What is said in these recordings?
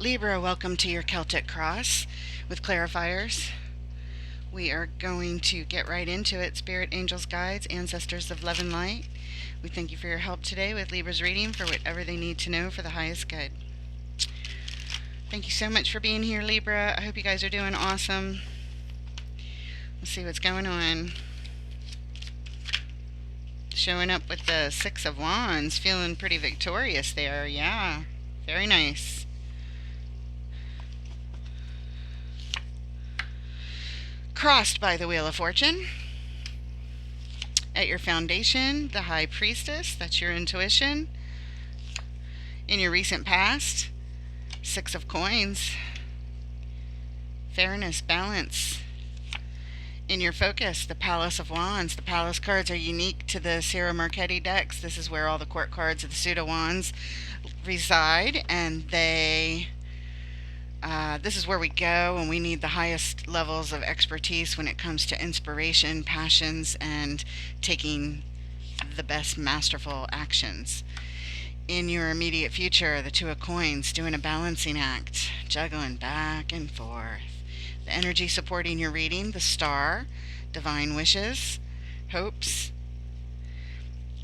Libra, welcome to your Celtic cross with clarifiers. We are going to get right into it. Spirit, angels, guides, ancestors of love and light. We thank you for your help today with Libra's reading for whatever they need to know for the highest good. Thank you so much for being here, Libra. I hope you guys are doing awesome. Let's see what's going on. Showing up with the Six of Wands, feeling pretty victorious there. Yeah, very nice. Crossed by the Wheel of Fortune. At your foundation, the High Priestess, that's your intuition. In your recent past, Six of Coins. Fairness, balance. In your focus, the Palace of Wands. The Palace cards are unique to the Sierra Marchetti decks. This is where all the court cards of the Pseudo Wands reside, and this is where we go when we need the highest levels of expertise when it comes to inspiration, passions, and taking the best masterful actions. In your immediate future, the Two of Coins, doing a balancing act, juggling back and forth. The energy supporting your reading, the Star, divine wishes, hopes.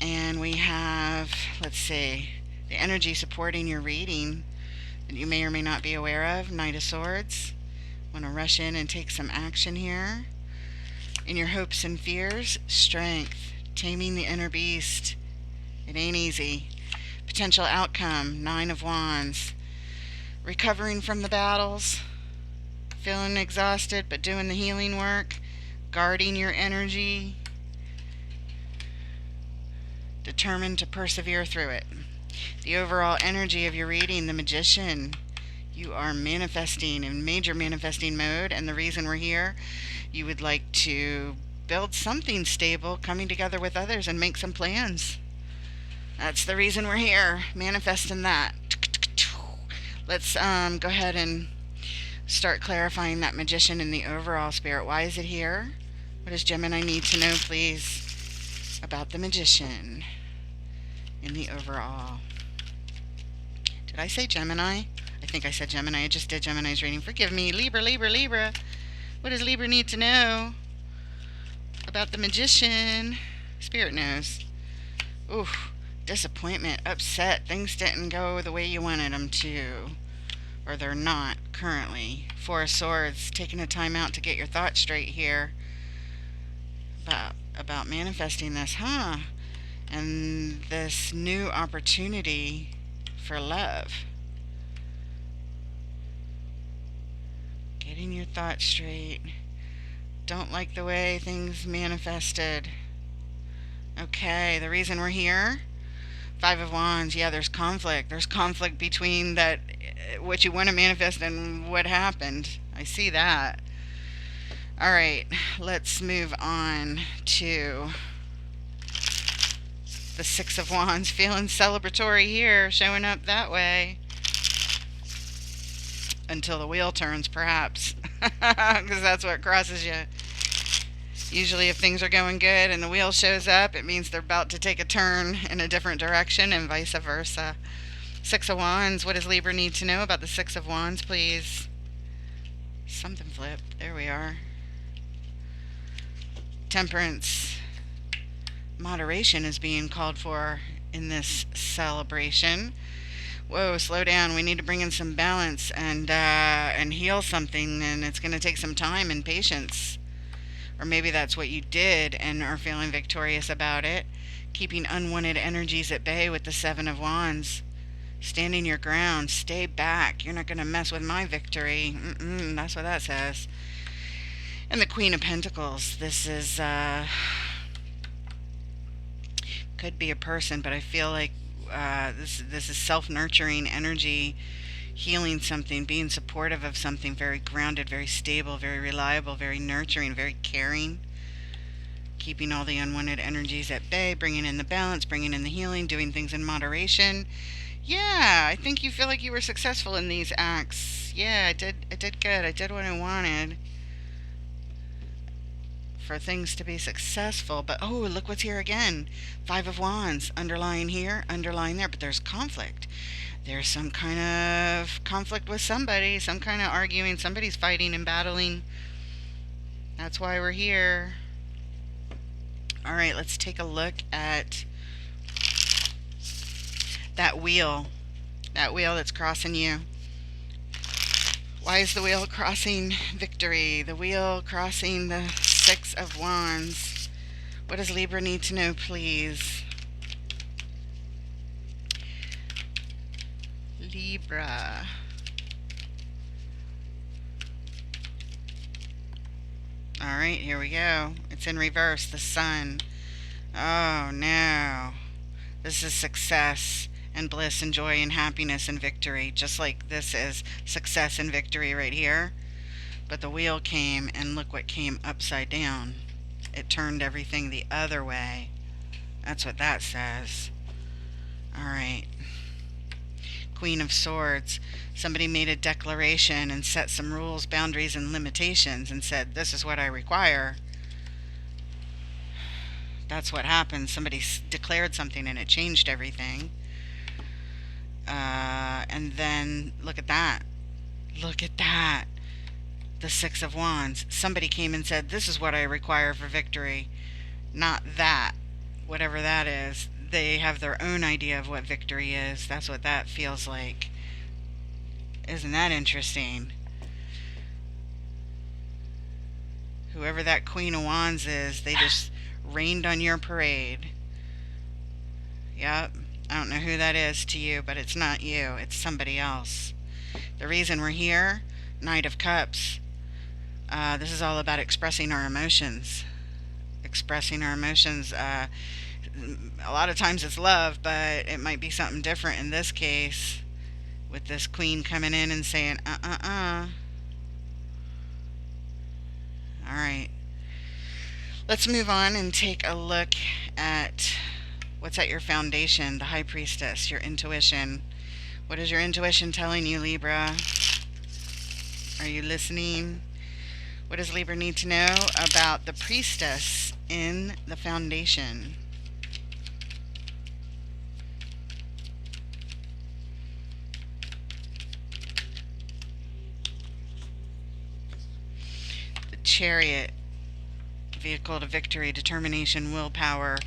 And we have, let's see, the energy supporting your reading that you may or may not be aware of, Knight of Swords. Want to rush in and take some action here. In your hopes and fears, strength, taming the inner beast. It ain't easy. Potential outcome, Nine of Wands. Recovering from the battles, feeling exhausted but doing the healing work, guarding your energy, determined to persevere through it. The overall energy of your reading, the Magician. You are manifesting in major manifesting mode, and the reason we're here, you would like to build something stable, coming together with others and make some plans. That's the reason we're here, manifesting that. Let's go ahead and start clarifying that Magician in the overall spirit. Why is it here? What does Gemini need to know, please, about the Magician in the overall? Did I say Gemini? I think I said Gemini. I just did Gemini's reading. Forgive me. Libra, Libra, Libra. What does Libra need to know about the Magician? Spirit knows. Oof. Disappointment, upset. Things didn't go the way you wanted them to. Or they're not currently. Four of Swords. Taking a time out to get your thoughts straight here. About manifesting this, huh? And this new opportunity for love. Getting your thoughts straight. Don't like the way things manifested. Okay, the reason we're here, Five of Wands. Yeah, there's conflict. There's conflict between that what you want to manifest and what happened. I see that. All right, let's move on to the Six of Wands. Feeling celebratory here, showing up that way. Until the wheel turns, perhaps. Because that's what crosses you. Usually if things are going good and the wheel shows up, it means they're about to take a turn in a different direction, and vice versa. Six of Wands. What does Libra need to know about the Six of Wands, please? Something flipped. There we are. Temperance. Moderation is being called for in this celebration. Whoa, slow down. We need to bring in some balance and heal something, and it's going to take some time and patience. Or maybe that's what you did and are feeling victorious about it. Keeping unwanted energies at bay with the Seven of Wands. Standing your ground. Stay back. You're not going to mess with my victory. That's what that says. And the Queen of Pentacles. This is could be a person, but I feel like this is self-nurturing energy, healing something, being supportive of something, very grounded, very stable, very reliable, very nurturing, very caring, keeping all the unwanted energies at bay, bringing in the balance, bringing in the healing, doing things in moderation. Yeah, I think you feel like you were successful in these acts. Yeah, I did good. I did what I wanted. for things to be successful. But oh, look what's here again. Five of Wands, underlying here, underlying there. But there's conflict. There's some kind of conflict with somebody, some kind of arguing. Somebody's fighting and battling. That's why we're here. All right, let's take a look at that wheel. That wheel that's crossing you. Why is the wheel crossing victory? The wheel crossing the Six of Wands. What does Libra need to know, please? Libra. Alright, here we go. It's in reverse, the Sun. Oh no. This is success and bliss and joy and happiness and victory, just like this is success and victory right here. But the wheel came, and look what came upside down. It turned everything the other way. That's what that says. Alright. Queen of Swords. Somebody made a declaration and set some rules, boundaries, and limitations and said, this is what I require. That's what happened. Somebody declared something and it changed everything. And then look at that. Look at that. The Six of Wands. Somebody came and said, this is what I require for victory. Not that. Whatever that is. They have their own idea of what victory is. That's what that feels like. Isn't that interesting? Whoever that Queen of Wands is, they just rained on your parade. Yep. I don't know who that is to you, but it's not you. It's somebody else. The reason we're here, Knight of Cups. This is all about expressing our emotions. Expressing our emotions. A lot of times it's love, but it might be something different in this case. With this Queen coming in and saying, Alright. Let's move on and take a look at what's at your foundation, the High Priestess, your intuition. What is your intuition telling you, Libra? Are you listening? What does Libra need to know about the Priestess in the foundation? The Chariot. Vehicle to victory, determination, willpower.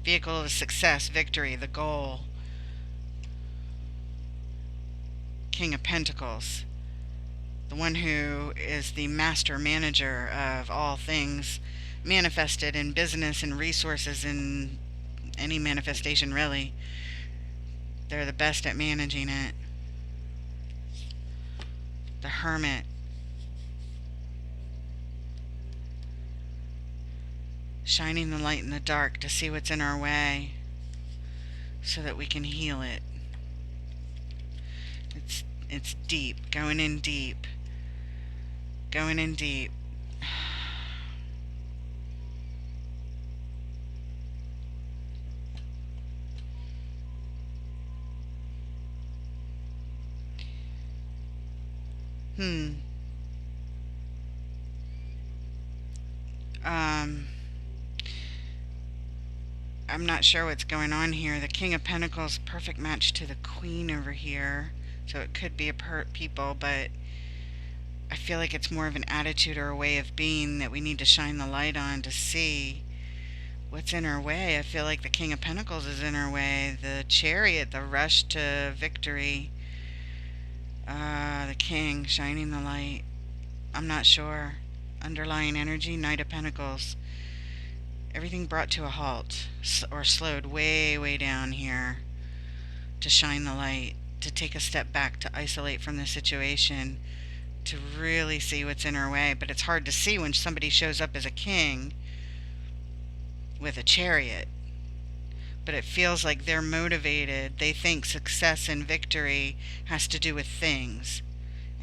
Vehicle to success, victory, the goal. King of Pentacles. The one who is the master manager of all things manifested in business and resources, in any manifestation really. They're the best at managing it. The Hermit. Shining the light in the dark to see what's in our way so that we can heal it. It's deep, going in deep. Going in deep. I'm not sure what's going on here. The King of Pentacles, perfect match to the Queen over here. So it could be a people, but I feel like it's more of an attitude or a way of being that we need to shine the light on to see what's in our way. I feel like the King of Pentacles is in our way. The Chariot, the rush to victory. The King, shining the light. I'm not sure. Underlying energy, Knight of Pentacles. Everything brought to a halt or slowed way, way down here to shine the light, to take a step back, to isolate from the situation, to really see what's in our way. But it's hard to see when somebody shows up as a king with a chariot. But it feels like they're motivated. They think success and victory has to do with things.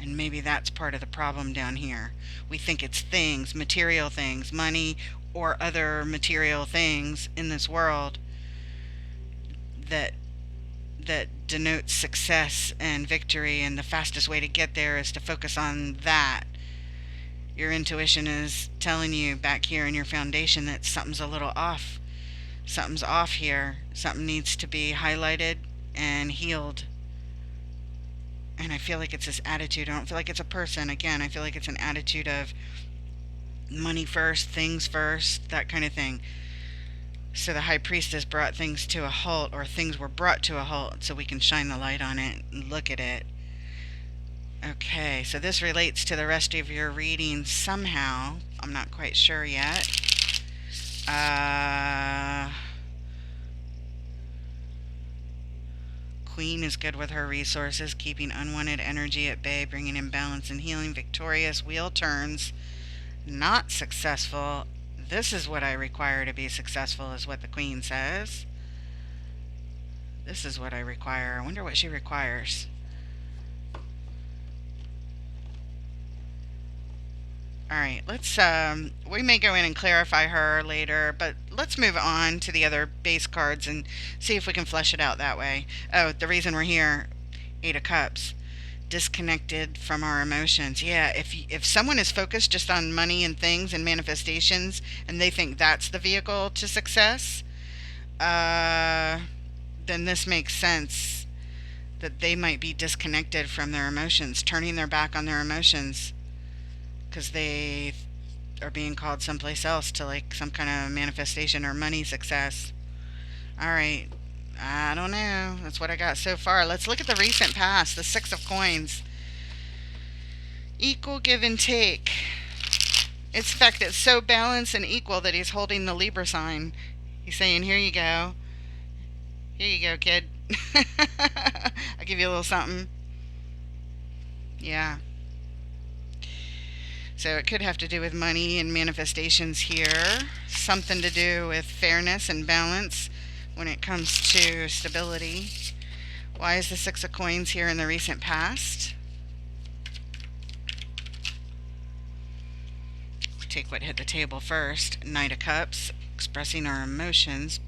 And maybe that's part of the problem down here. We think it's things, material things, money, or other material things in this world that denotes success and victory, and the fastest way to get there is to focus on that Your intuition is telling you back here in your foundation that something's a little off. Something's off here. Something needs to be highlighted and healed. And I feel like it's this attitude. I don't feel like it's a person. Again, I feel like it's an attitude of money first, things first, that kind of thing. So the high priestess brought things to a halt, or things were brought to a halt, so we can shine the light on it and look at it. Okay, so this relates to the rest of your reading somehow. I'm not quite sure yet. Queen is good with her resources, keeping unwanted energy at bay, bringing in balance and healing. Victorious, wheel turns. Not successful. This is what I require to be successful, is what the Queen says. This is what I require. I wonder what she requires. Alright, let's, we may go in and clarify her later, but let's move on to the other base cards and see if we can flesh it out that way. Oh, the reason we're here, Eight of Cups. Disconnected from our emotions. Yeah, if someone is focused just on money and things and manifestations, and they think that's the vehicle to success, then this makes sense that they might be disconnected from their emotions, turning their back on their emotions, because they are being called someplace else to like some kind of manifestation or money success. All right. I don't know. That's what I got so far. Let's look at the recent past. The Six of Coins. Equal give and take. It's in fact, it's so balanced and equal that he's holding the Libra sign. He's saying, here you go. Here you go, kid. I'll give you a little something. Yeah. So it could have to do with money and manifestations here. Something to do with fairness and balance when it comes to stability. Why is the Six of Coins here in the recent past? Take what hit the table first. Knight of Cups, expressing our emotions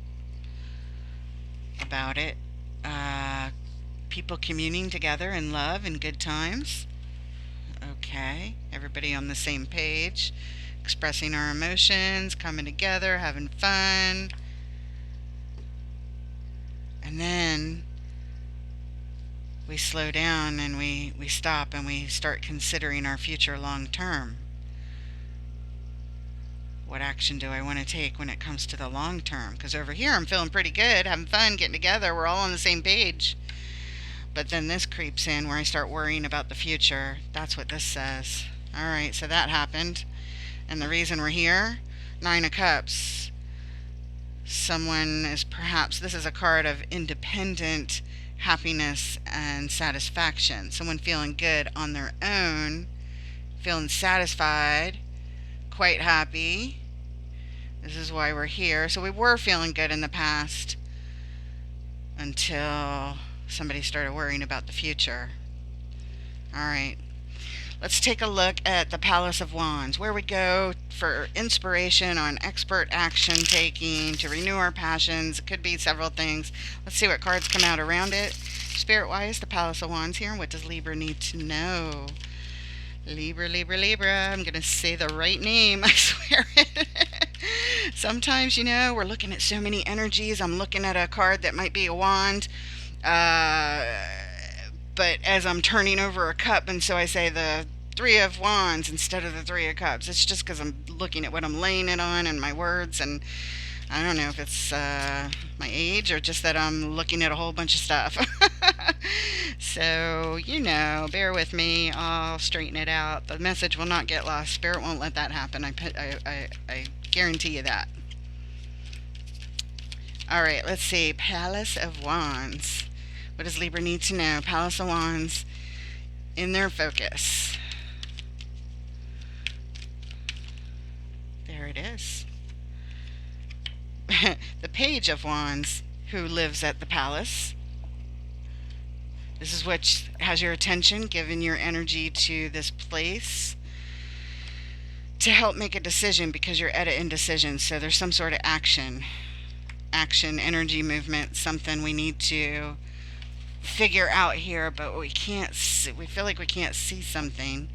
about it. People communing together in love and good times. Okay, everybody on the same page, expressing our emotions, coming together, having fun. And then we slow down and we stop and we start considering our future long term. What action do I want to take when it comes to the long term? Because over here I'm feeling pretty good, having fun, getting together, we're all on the same page. But then this creeps in where I start worrying about the future. That's what this says. Alright, so that happened. And the reason we're here, Nine of Cups. Someone is perhaps, this is a card of independent happiness and satisfaction. Someone feeling good on their own, feeling satisfied, quite happy. This is why we're here. So we were feeling good in the past until somebody started worrying about the future. Alright, let's take a look at the Palace of Wands, where we go for inspiration on expert action taking to renew our passions. It could be several things. Let's see what cards come out around it. Spirit, why is the Palace of Wands here? What does Libra need to know? Libra, Libra, Libra. I'm going to say the right name. I swear it. Sometimes, we're looking at so many energies. I'm looking at a card that might be a wand. But as I'm turning over a cup, and so I say the Three of Wands instead of the Three of Cups. It's just because I'm looking at what I'm laying it on and my words, and I don't know if it's my age or just that I'm looking at a whole bunch of stuff. So, bear with me. I'll straighten it out. The message will not get lost. Spirit won't let that happen. I guarantee you that. Alright, let's see. Palace of Wands. What does Libra need to know? Palace of Wands in their focus. There it is. The Page of Wands, who lives at the palace. This is what has your attention, giving your energy to this place to help make a decision because you're at an indecision. So there's some sort of action, energy movement, something we need to figure out here, but we can't see, we feel like we can't see something.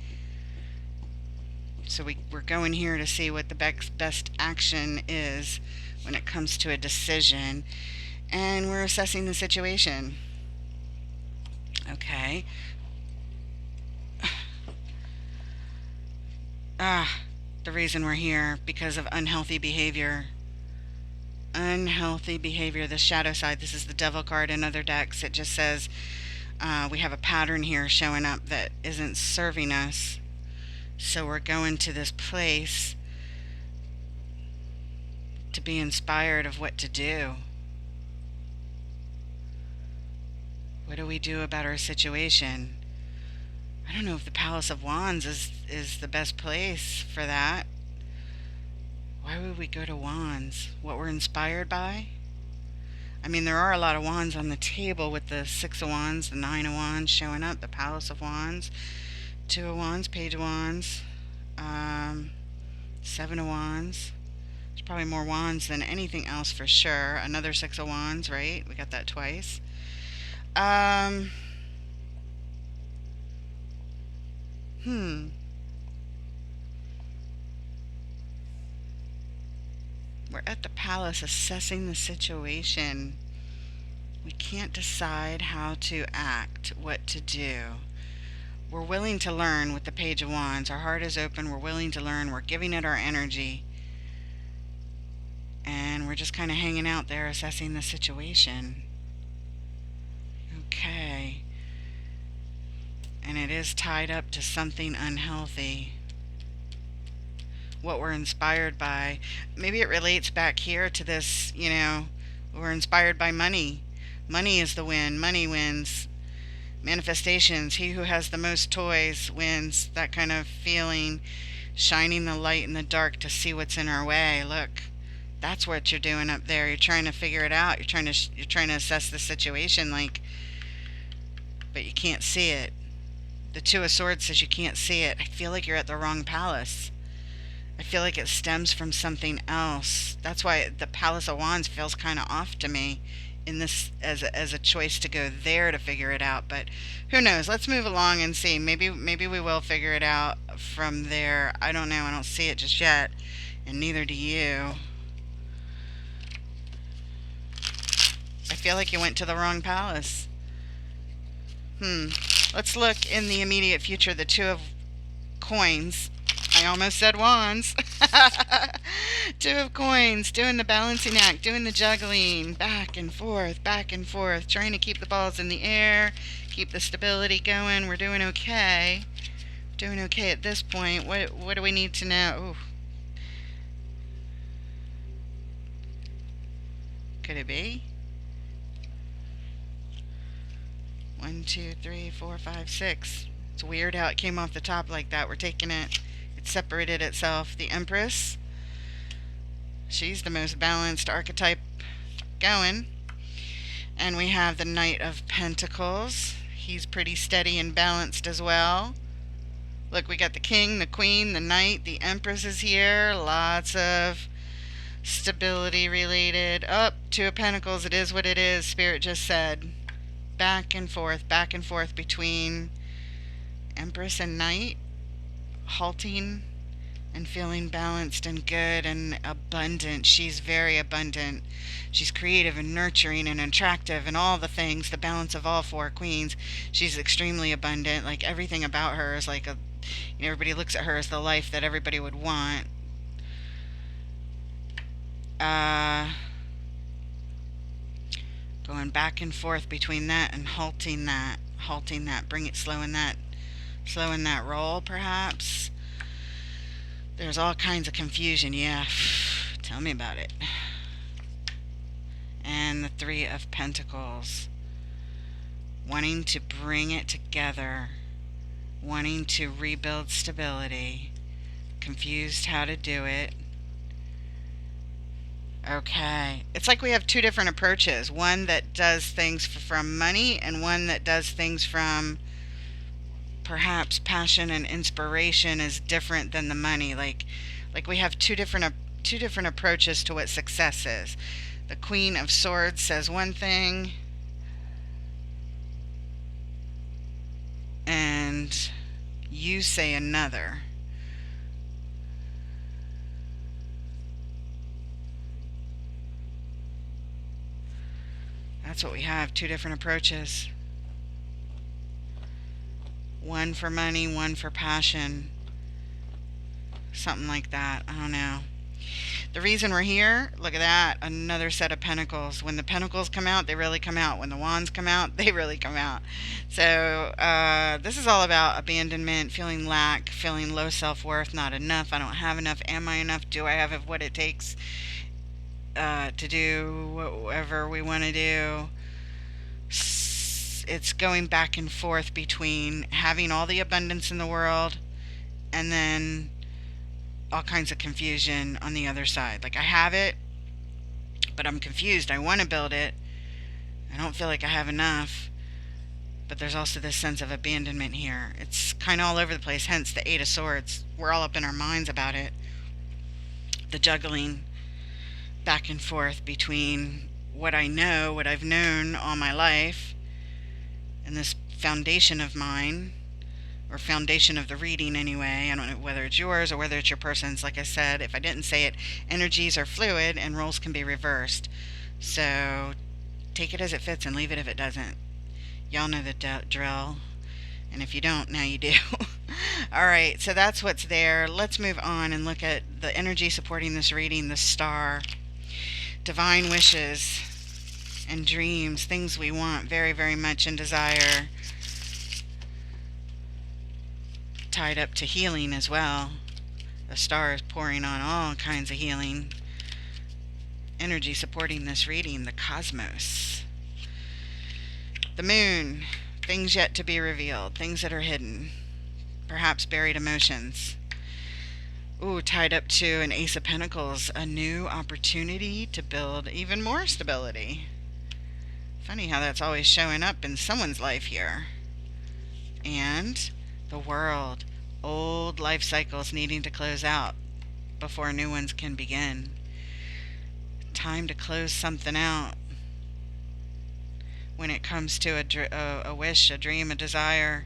So we're going here to see what the best action is when it comes to a decision. And we're assessing the situation. Okay. The reason we're here, because of unhealthy behavior. Unhealthy behavior, the shadow side. This is the devil card in other decks. It just says we have a pattern here showing up that isn't serving us. So we're going to this place to be inspired of what to do. What do we do about our situation? I don't know if the Palace of Wands is the best place for that. Why would we go to Wands? What we're inspired by? I mean, there are a lot of wands on the table with the Six of Wands, the Nine of Wands showing up, the Palace of Wands, Two of Wands, Page of Wands, Seven of Wands. There's probably more wands than anything else for sure. Another Six of Wands, right? We got that twice. We're at the palace assessing the situation. We can't decide how to act, what to do. We're willing to learn with the Page of Wands. Our heart is open. We're willing to learn. We're giving it our energy. And we're just kind of hanging out there assessing the situation. Okay. And it is tied up to something unhealthy. What we're inspired by. Maybe it relates back here to this, we're inspired by money. Money is the win. Money wins. Manifestations. He who has the most toys wins. That kind of feeling. Shining the light in the dark to see what's in our way. Look, that's what you're doing up there. You're trying to figure it out. You're trying to assess the situation, but you can't see it. The Two of Swords says you can't see it. I feel like you're at the wrong palace. I feel like it stems from something else. That's why the Palace of Wands feels kind of off to me in this as a choice to go there to figure it out. But who knows? Let's move along and see. Maybe we will figure it out from there. I don't know. I don't see it just yet, and neither do you. I feel like you went to the wrong palace. Let's look in the immediate future. The Two of Coins. I almost said wands. Two of Coins, doing the balancing act, doing the juggling, back and forth, trying to keep the balls in the air, keep the stability going. We're doing okay. Doing okay at this point. What do we need to know? Ooh. Could it be? 1, 2, 3, 4, 5, 6. It's weird how it came off the top like that. We're taking it. It separated itself. The Empress. She's the most balanced archetype going. And we have the Knight of Pentacles. He's pretty steady and balanced as well. Look, we got the King, the Queen, the Knight, the Empress is here. Lots of stability related. Two of Pentacles. It is what it is. Spirit just said. Back and forth between Empress and Knight. Halting and feeling balanced and good and abundant. She's very abundant. She's creative and nurturing and attractive and all the things, the balance of all four queens. She's extremely abundant. Like, everything about her is like everybody looks at her as the life that everybody would want. Going back and forth between that and halting that, slowing that roll, perhaps. There's all kinds of confusion. Yeah, tell me about it. And the Three of Pentacles, wanting to bring it together, wanting to rebuild stability, confused how to do it. Okay, it's like we have two different approaches. One that does things from money, and one that does things from perhaps passion and inspiration is different than the money. Like we have two different approaches to what success is. The Queen of Swords says one thing, and you say another. That's what we have, two different approaches. One for money, one for passion. Something like that. I don't know. The reason we're here, look at that, another set of pentacles. When the pentacles come out, they really come out. When the wands come out, they really come out. So this is all about abandonment, feeling lack, feeling low self-worth, not enough, I don't have enough, am I enough, do I have what it takes to do whatever we want to do. It's going back and forth between having all the abundance in the world and then all kinds of confusion on the other side. Like, I have it, but I'm confused. I want to build it. I don't feel like I have enough. But there's also this sense of abandonment here. It's kind of all over the place, hence the Eight of Swords. We're all up in our minds about it. The juggling back and forth between what I know, what I've known all my life, and this foundation of mine, or foundation of the reading anyway. I don't know whether it's yours or whether it's your person's. Like I said, if I didn't say it, energies are fluid and roles can be reversed. So take it as it fits and leave it if it doesn't. Y'all know the drill. And if you don't, now you do. Alright, so that's what's there. Let's move on and look at the energy supporting this reading, the star. Divine wishes and dreams, things we want very, very much and desire. Tied up to healing as well. The star is pouring on all kinds of healing. Energy supporting this reading, the cosmos. The moon, things yet to be revealed, things that are hidden, perhaps buried emotions. Ooh, tied up to an Ace of Pentacles, a new opportunity to build even more stability. Funny how that's always showing up in someone's life here. And the world, old life cycles needing to close out before new ones can begin. Time to close something out. When it comes to a wish, a dream, a desire,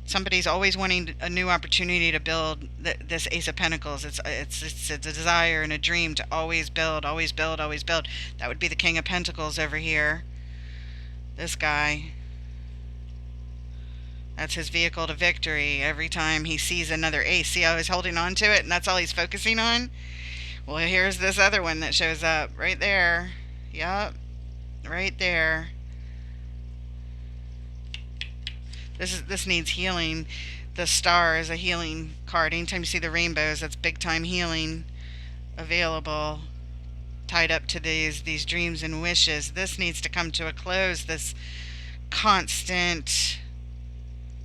somebody's always wanting a new opportunity to build. This Ace of Pentacles, it's a desire and a dream to always build, always build, always build. That would be the King of Pentacles over here. This guy. That's his vehicle to victory. Every time he sees another ace, see how he's holding on to it and that's all he's focusing on? Well, here's this other one that shows up right there. Yup, right there. This needs healing. The star is a healing card. Anytime you see the rainbows, that's big time healing available. Tied up to these dreams and wishes. This needs to come to a close. This constant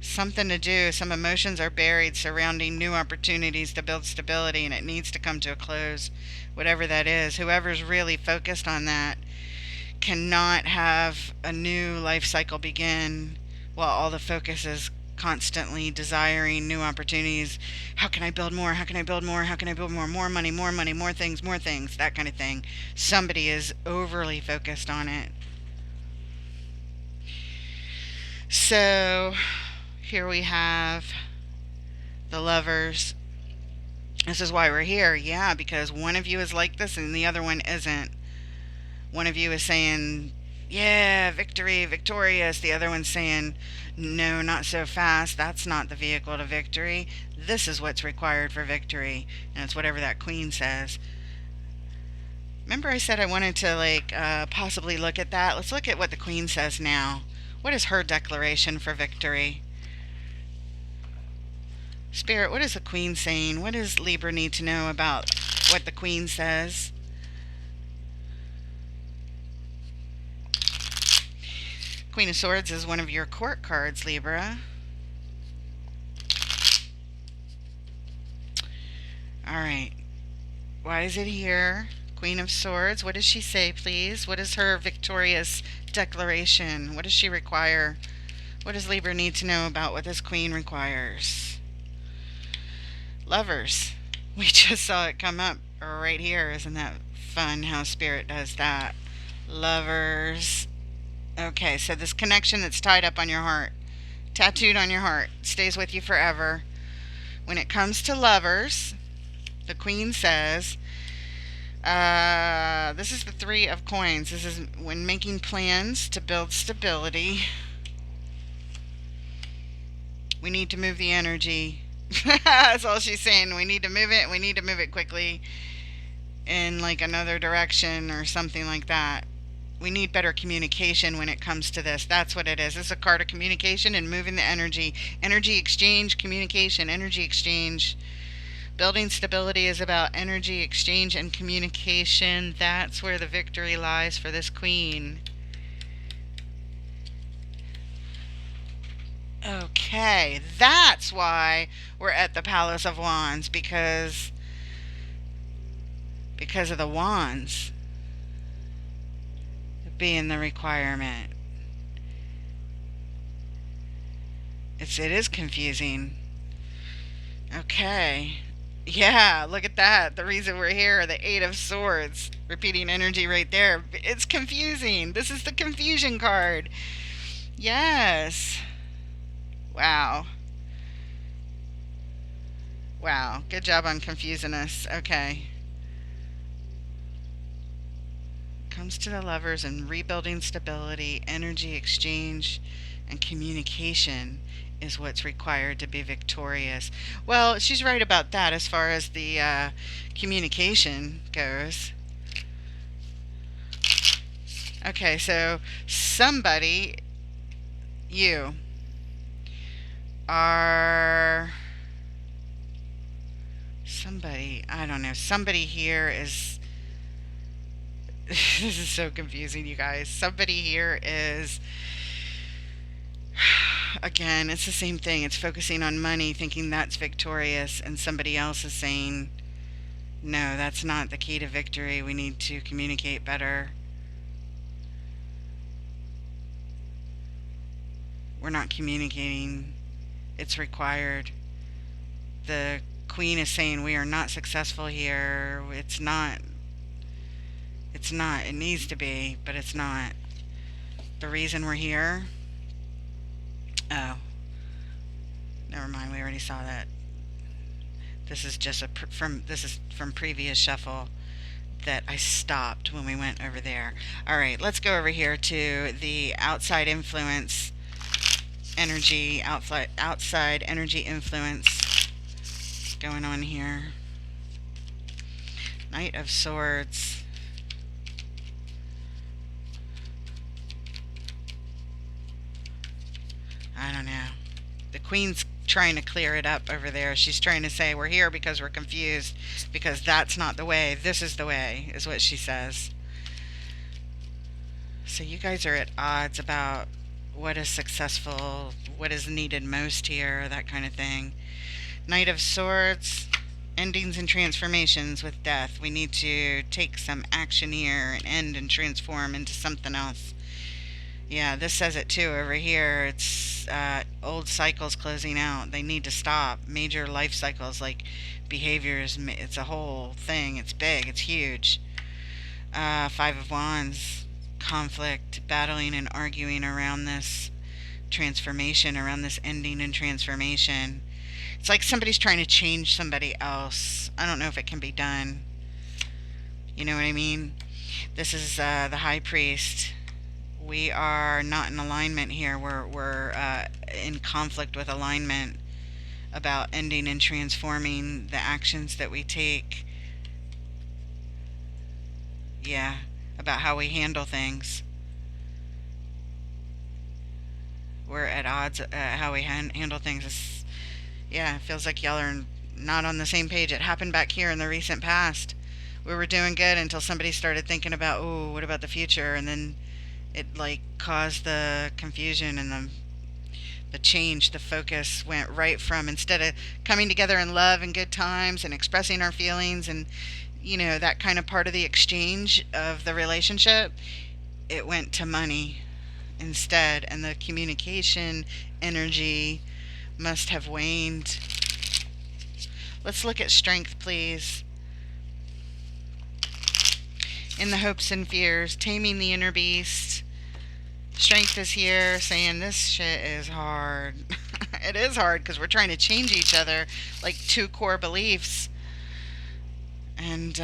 something to do. Some emotions are buried surrounding new opportunities to build stability, and it needs to come to a close, whatever that is. Whoever's really focused on that cannot have a new life cycle begin while all the focus is constantly desiring new opportunities. How can I build more? How can I build more? How can I build more? More money, more things, that kind of thing. Somebody is overly focused on it. So here we have the Lovers. This is why we're here. Yeah, because one of you is like this and the other one isn't. One of you is saying, yeah, victory, victorious. The other one's saying, no, not so fast. That's not the vehicle to victory. This is what's required for victory. And it's whatever that Queen says. Remember I said I wanted to possibly look at that? Let's look at what the Queen says now. What is her declaration for victory? Spirit, what is the Queen saying? What does Libra need to know about what the Queen says? Queen of Swords is one of your court cards, Libra. Alright. Why is it here? Queen of Swords. What does she say, please? What is her victorious declaration? What does she require? What does Libra need to know about what this Queen requires? Lovers. We just saw it come up right here. Isn't that fun how Spirit does that? Lovers. Okay, so this connection that's tied up on your heart, tattooed on your heart, stays with you forever. When it comes to lovers, the Queen says, This is the Three of Coins. This is when making plans to build stability. We need to move the energy. That's all she's saying. We need to move it. We need to move it quickly in like another direction or something like that. We need better communication when it comes to this. That's what it is. This is a card of communication and moving the energy. Energy exchange, communication, energy exchange. Building stability is about energy exchange and communication. That's where the victory lies for this queen. Okay, that's why we're at the Palace of Wands, because of the wands being the requirement. It is confusing. Okay. Yeah, look at that. The reason we're here, the Eight of Swords. Repeating energy right there. It's confusing. This is the confusion card. Yes. Wow. Wow. Good job on confusing us. Okay. Comes to the Lovers and rebuilding stability, energy exchange, and communication is what's required to be victorious. Well, she's right about that as far as the communication goes. Okay, so somebody, you, are somebody, I don't know, somebody here is. This is so confusing, you guys. Somebody here is. Again, it's the same thing. It's focusing on money, thinking that's victorious, and somebody else is saying, no, that's not the key to victory. We need to communicate better. We're not communicating. It's required. The queen is saying we are not successful here. It's not. It's not. It needs to be, but it's not. The reason we're here. Oh. Never mind. We already saw that. This is just this is from previous shuffle that I stopped when we went over there. All right, let's go over here to the outside influence energy, outside energy influence going on here. Knight of Swords. I don't know. The Queen's trying to clear it up over there. She's trying to say we're here because we're confused, because that's not the way. This is the way, is what she says. So you guys are at odds about what is successful, what is needed most here, that kind of thing. Knight of Swords, endings and transformations with death. We need to take some action here and end and transform into something else. Yeah, this says it too over here. It's old cycles closing out. They need to stop. Major life cycles like behaviors. It's a whole thing. It's big. It's huge. Five of Wands. Conflict, battling and arguing around this transformation, around this ending and transformation. It's like somebody's trying to change somebody else. I don't know if it can be done. You know what I mean? This is the High Priest. We are not in alignment here. We're in conflict with alignment about ending and transforming the actions that we take. Yeah, about how we handle things. We're at odds how we handle things. Yeah, it feels like y'all are not on the same page. It happened back here in the recent past. We were doing good until somebody started thinking about, oh, what about the future? And then it like caused the confusion and the change. The focus went right from, instead of coming together in love and good times and expressing our feelings and that kind of part of the exchange of the relationship, it went to money instead, and the communication energy must have waned. Let's look at strength, please. In the hopes and fears, taming the inner beast. Strength is here saying this shit is hard. It is hard because we're trying to change each other, like two core beliefs. And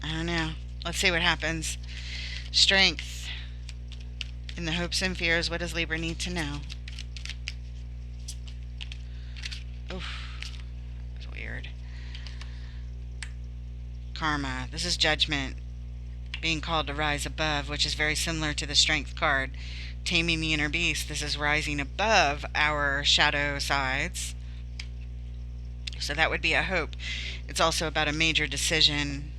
I don't know. Let's see what happens. Strength. In the hopes and fears, what does Libra need to know? Oof. That's weird. Karma. This is judgment. Being called to rise above, which is very similar to the strength card. Taming the inner beast. This is rising above our shadow sides. So that would be a hope. It's also about a major decision.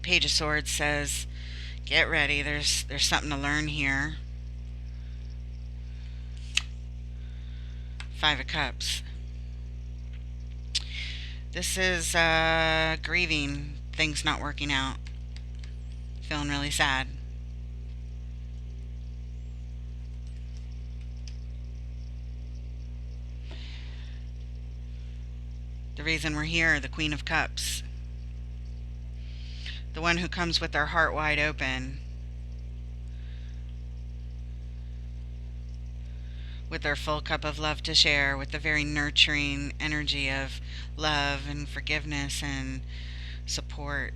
Page of Swords says, get ready. There's something to learn here. Five of Cups. This is grieving. Things not working out. Feeling really sad. The reason we're here, the Queen of Cups. The one who comes with their heart wide open. With their full cup of love to share, with the very nurturing energy of love and forgiveness and support.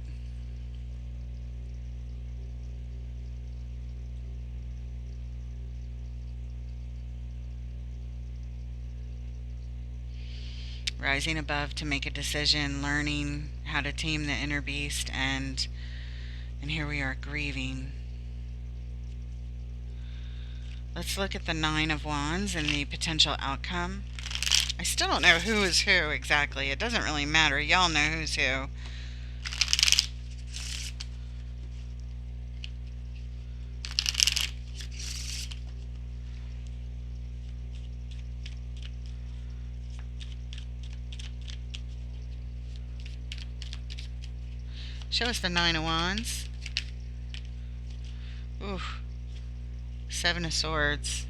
Rising above to make a decision, learning how to tame the inner beast, and here we are grieving. Let's look at the Nine of Wands and the potential outcome. I still don't know who is who exactly. It doesn't really matter. Y'all know who's who. Show us the Nine of Wands. Ooh. Seven of Swords.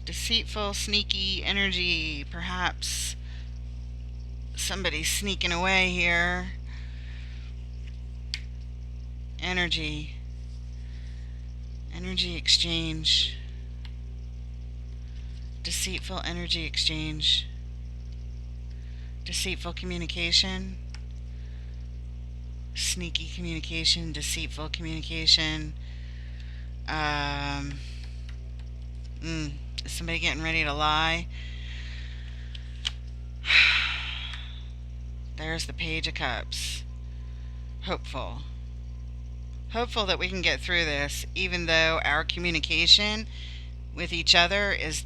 Deceitful, sneaky energy. Perhaps somebody's sneaking away here. Energy. Energy exchange. Deceitful energy exchange. Deceitful communication. Sneaky communication. Deceitful communication. Is somebody getting ready to lie? There's the Page of Cups. Hopeful. Hopeful that we can get through this, even though our communication with each other is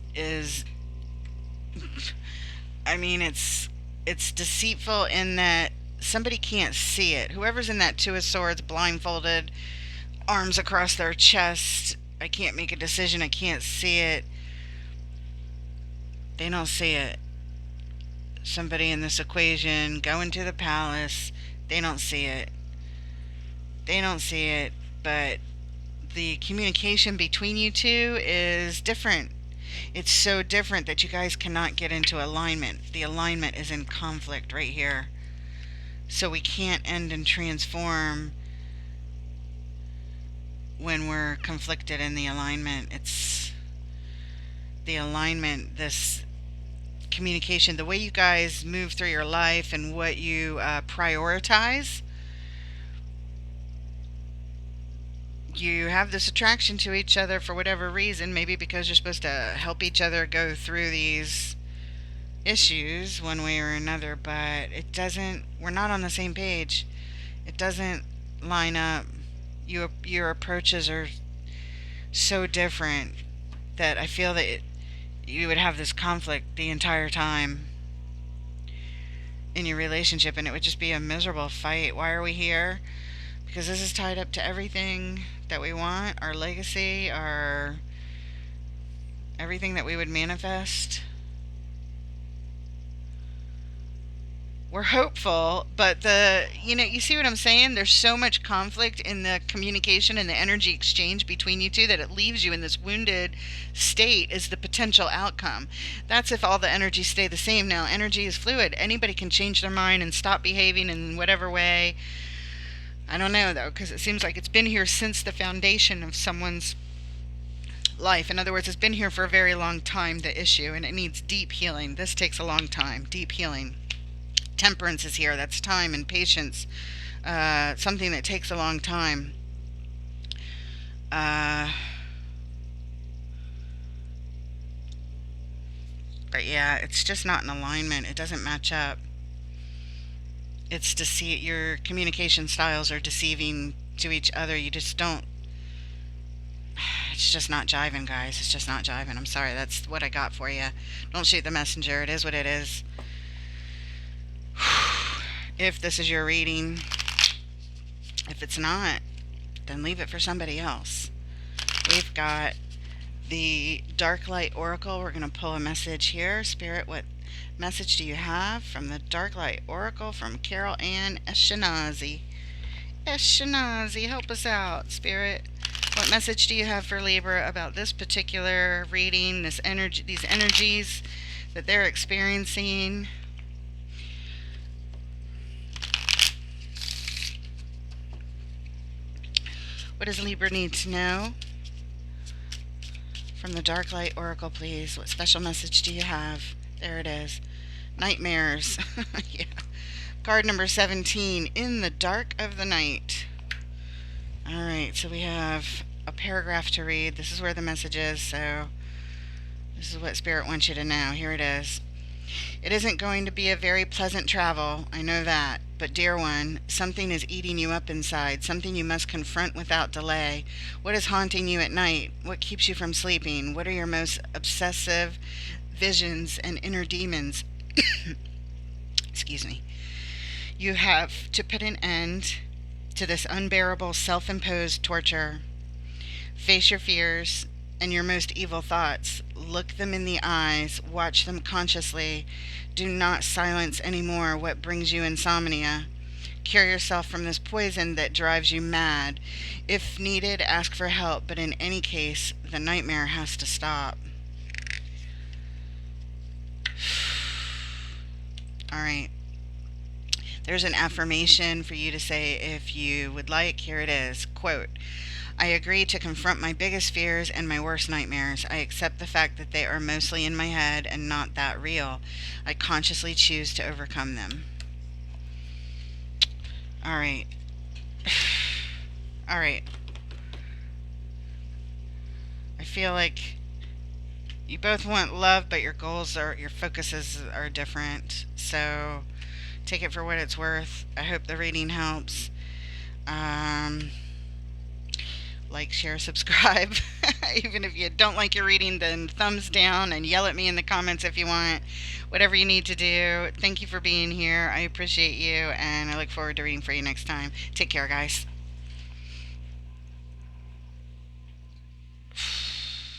I mean, it's deceitful in that somebody can't see it. Whoever's in that Two of Swords, blindfolded, arms across their chest, I can't make a decision, I can't see it. They don't see it. Somebody in this equation going to the palace, they don't see it. They don't see it, but the communication between you two is different. It's so different that you guys cannot get into alignment. The alignment is in conflict right here. So we can't end and transform when we're conflicted in the alignment. It's the alignment, this communication, the way you guys move through your life and what you prioritize. You have this attraction to each other for whatever reason, maybe because you're supposed to help each other go through these issues one way or another, but it doesn't, we're not on the same page. It doesn't line up. Your approaches are so different that I feel that you would have this conflict the entire time in your relationship, and it would just be a miserable fight. Why are we here? Because this is tied up to everything that we want, our legacy, our everything that we would manifest. We're hopeful, but you see what I'm saying? There's so much conflict in the communication and the energy exchange between you two that it leaves you in this wounded state is the potential outcome. That's if all the energies stay the same. Now, energy is fluid. Anybody can change their mind and stop behaving in whatever way. I don't know, though, because it seems like it's been here since the foundation of someone's life. In other words, it's been here for a very long time, the issue, and it needs deep healing. This takes a long time, deep healing. Temperance is here. That's time and patience. Something that takes a long time. Uh, but yeah, it's just not in alignment. It doesn't match up. It's your communication styles are deceiving to each other. You just don't. It's just not jiving, guys. It's just not jiving. I'm sorry. That's what I got for you. Don't shoot the messenger. It is what it is. If this is your reading, if it's not, then leave it for somebody else. We've got the Dark Light Oracle. We're going to pull a message here. Spirit, what message do you have from the Dark Light Oracle from Carol Ann Eskenazi? Eskenazi, help us out, Spirit. What message do you have for Libra about this particular reading, this energy, these energies that they're experiencing? What does Libra need to know? From the Dark Light Oracle, please. What special message do you have? There it is. Nightmares. Yeah. Card number 17, In the Dark of the Night. Alright, so we have a paragraph to read. This is where the message is, so this is what Spirit wants you to know. Here it is. It isn't going to be a very pleasant travel, I know that. But dear one, something is eating you up inside, something you must confront without delay. What is haunting you at night? What keeps you from sleeping? What are your most obsessive visions and inner demons? Excuse me. You have to put an end to this unbearable self-imposed torture. Face your fears and your most evil thoughts. Look them in the eyes. Watch them consciously. Do not silence anymore what brings you insomnia. Cure yourself from this poison that drives you mad. If needed, ask for help, but in any case, the nightmare has to stop. Alright. There's an affirmation for you to say if you would like. Here it is. Quote, I agree to confront my biggest fears and my worst nightmares. I accept the fact that they are mostly in my head and not that real. I consciously choose to overcome them. Alright. Alright. I feel like you both want love, but your focuses are different. So take it for what it's worth. I hope the reading helps. Like, share, subscribe. Even if you don't like your reading, then thumbs down and yell at me in the comments if you want. Whatever you need to do. Thank you for being here. I appreciate you, and I look forward to reading for you next time. Take care, guys.